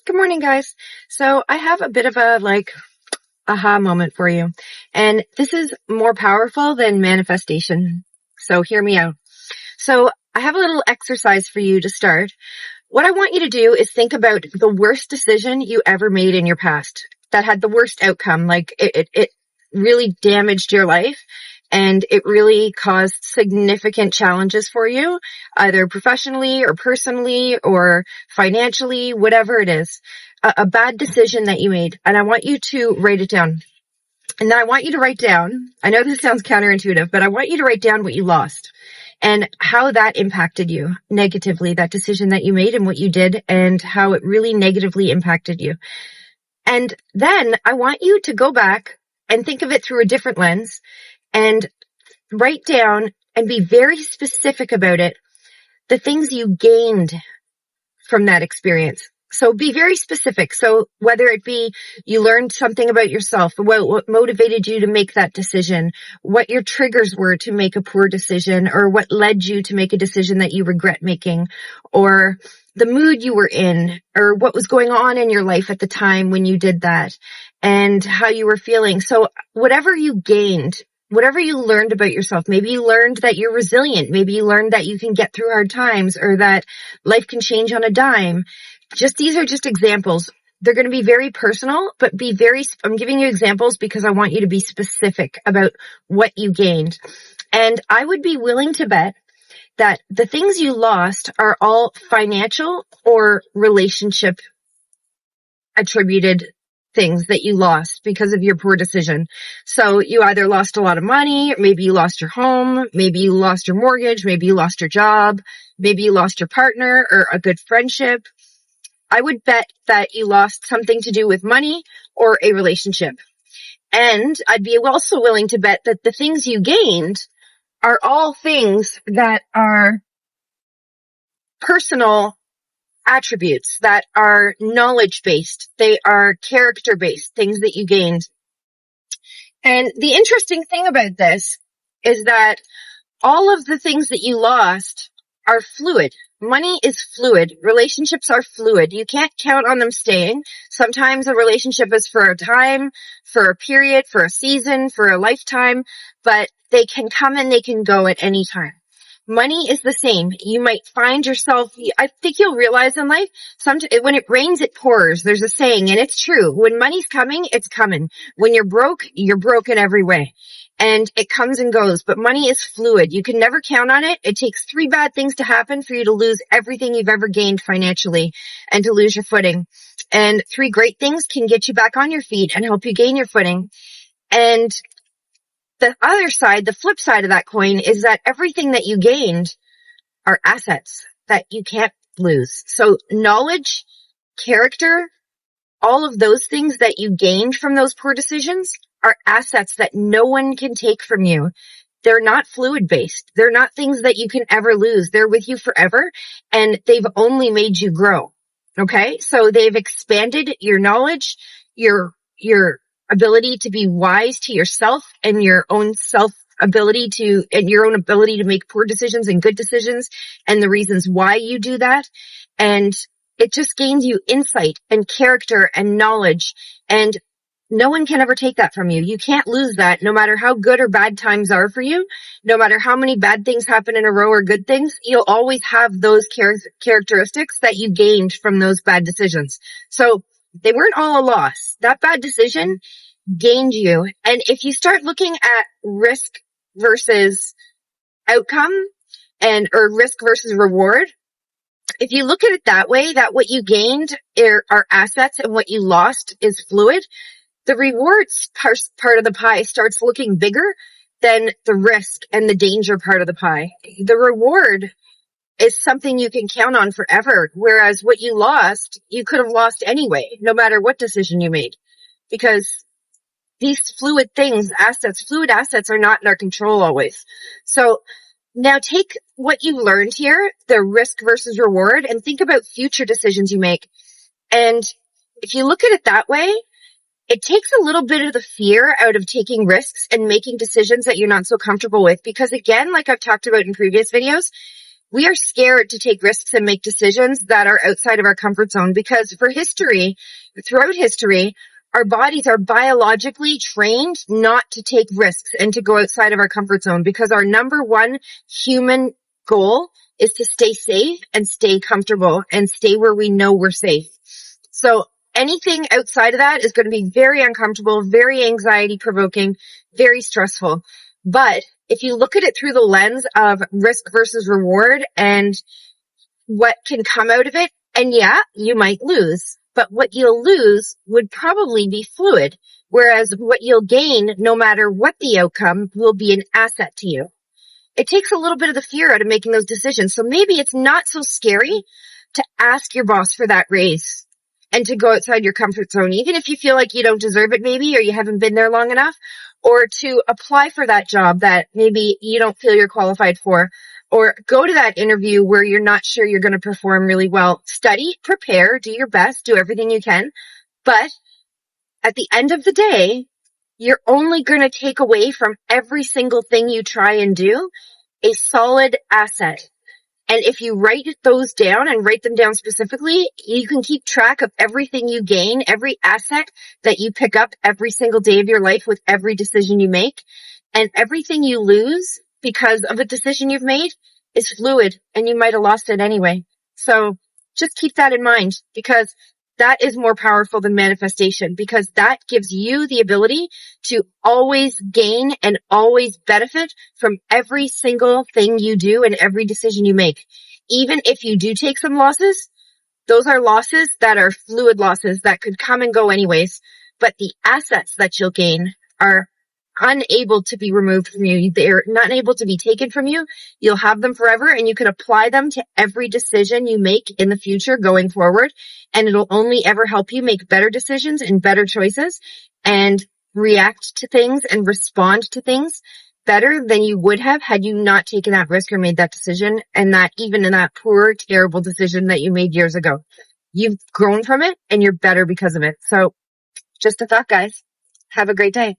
Good morning, guys. So I have a bit of a aha moment for you. And this is more powerful than manifestation. So hear me out. So I have a little exercise for you to start. What I want you to do is think about the worst decision you ever made in your past that had the worst outcome. Like it really damaged your life and it really caused significant challenges for you, either professionally or personally or financially, whatever it is, a bad decision that you made. And I want you to write it down. And then I want you to write down, I know this sounds counterintuitive, but I want you to write down what you lost and how that impacted you negatively, that decision that you made and what you did and how it really negatively impacted you. And then I want you to go back and think of it through a different lens and write down and be very specific about it, the things you gained from that experience. So be very specific. So whether it be you learned something about yourself, what motivated you to make that decision, what your triggers were to make a poor decision, or what led you to make a decision that you regret making, or the mood you were in, or what was going on in your life at the time when you did that, and how you were feeling. So whatever you gained, whatever you learned about yourself, maybe you learned that you're resilient, maybe you learned that you can get through hard times, or that life can change on a dime. These are just examples. They're going to be very personal, but I'm giving you examples because I want you to be specific about what you gained. And I would be willing to bet that the things you lost are all financial or relationship attributed things that you lost because of your poor decision. So you either lost a lot of money, maybe you lost your home, maybe you lost your mortgage, maybe you lost your job, maybe you lost your partner or a good friendship. I would bet that you lost something to do with money or a relationship. And I'd be also willing to bet that the things you gained are all things that are personal attributes, that are knowledge-based. They are character-based, things that you gained. And the interesting thing about this is that all of the things that you lost are fluid. Money is fluid. Relationships are fluid. You can't count on them staying. Sometimes a relationship is for a time, for a period, for a season, for a lifetime, but they can come and they can go at any time. Money is the same. You might find yourself, I think you'll realize in life, when it rains, it pours. There's a saying, and it's true. When money's coming, it's coming. When you're broke in every way. And it comes and goes, but money is fluid. You can never count on it. It takes 3 bad things to happen for you to lose everything you've ever gained financially and to lose your footing. And 3 great things can get you back on your feet and help you gain your footing. And the other side, the flip side of that coin, is that everything that you gained are assets that you can't lose. So knowledge, character, all of those things that you gained from those poor decisions are assets that no one can take from you. They're not fluid based. They're not things that you can ever lose. They're with you forever, and they've only made you grow. Okay? So they've expanded your knowledge, your ability to be wise to yourself and your own ability to make poor decisions and good decisions and the reasons why you do that. And it just gains you insight and character and knowledge, and no one can ever take that from you. You can't lose that, no matter how good or bad times are for you, no matter how many bad things happen in a row or good things, you'll always have those characteristics that you gained from those bad decisions. So they weren't all a loss. That bad decision gained you. And if you start looking at risk versus outcome or risk versus reward, if you look at it that way, that what you gained are assets and what you lost is fluid, the rewards part of the pie starts looking bigger than the risk and the danger part of the pie. The reward is something you can count on forever, whereas what you lost, you could have lost anyway, no matter what decision you made. Because these fluid assets are not in our control always. So now take what you learned here, the risk versus reward, and think about future decisions you make. And if you look at it that way, it takes a little bit of the fear out of taking risks and making decisions that you're not so comfortable with. Because again, like I've talked about in previous videos, we are scared to take risks and make decisions that are outside of our comfort zone because throughout history, our bodies are biologically trained not to take risks and to go outside of our comfort zone because our number one human goal is to stay safe and stay comfortable and stay where we know we're safe. So anything outside of that is going to be very uncomfortable, very anxiety provoking, very stressful. But if you look at it through the lens of risk versus reward and what can come out of it, and yeah, you might lose, but what you'll lose would probably be fluid, whereas what you'll gain, no matter what the outcome, will be an asset to you. It takes a little bit of the fear out of making those decisions. So maybe it's not so scary to ask your boss for that raise and to go outside your comfort zone, even if you feel like you don't deserve it maybe, or you haven't been there long enough, or to apply for that job that maybe you don't feel you're qualified for, or go to that interview where you're not sure you're going to perform really well. Study, prepare, do your best, do everything you can. But at the end of the day, you're only going to take away from every single thing you try and do a solid asset. And if you write those down and write them down specifically, you can keep track of everything you gain, every asset that you pick up every single day of your life with every decision you make. And everything you lose because of a decision you've made is fluid and you might have lost it anyway. So just keep that in mind because that is more powerful than manifestation because that gives you the ability to always gain and always benefit from every single thing you do and every decision you make. Even if you do take some losses, those are losses that are fluid losses that could come and go anyways. But the assets that you'll gain are unable to be removed from you. They're not able to be taken from you. You'll have them forever and you can apply them to every decision you make in the future going forward. And it'll only ever help you make better decisions and better choices and react to things and respond to things better than you would have had you not taken that risk or made that decision and that even in that poor, terrible decision that you made years ago. You've grown from it and you're better because of it. So just a thought, guys. Have a great day.